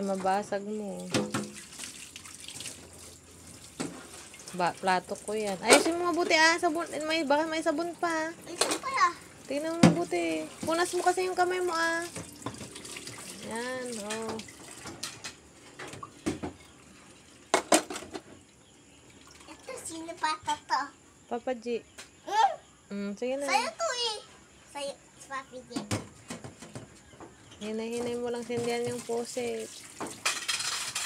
mabasag mo. Plato ko yan. Ayusin mo mabuti sabon. Baka may sabon pa. Ayusin ko ya. Tingnan mo mabuti. Punas mo kasi yung kamay mo Yan, Ito, sino pa to? Papa G. Sige na. Sa'yo to Sa'yo, si Papi G. Hinay-hinay mo lang sindihan yung poset.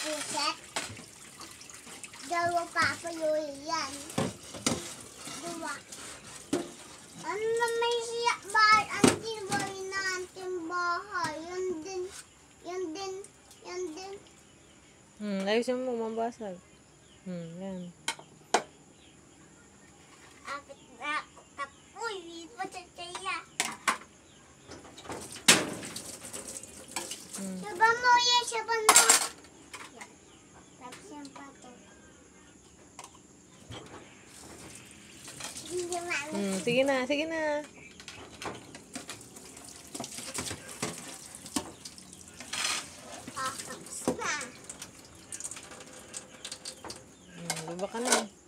Puset. Dalawa pa ako yan. Dua. Ano na may siya bahay? Antin boy na antin bahay. Yan din. Ayusin mo, mabasag. Yan. Apit na ako. Uy, pachachaya. Saban mo yan, saban mo. Tapos yan pa to. Hindi mami. Sige na. Tapos na. Baba ka na.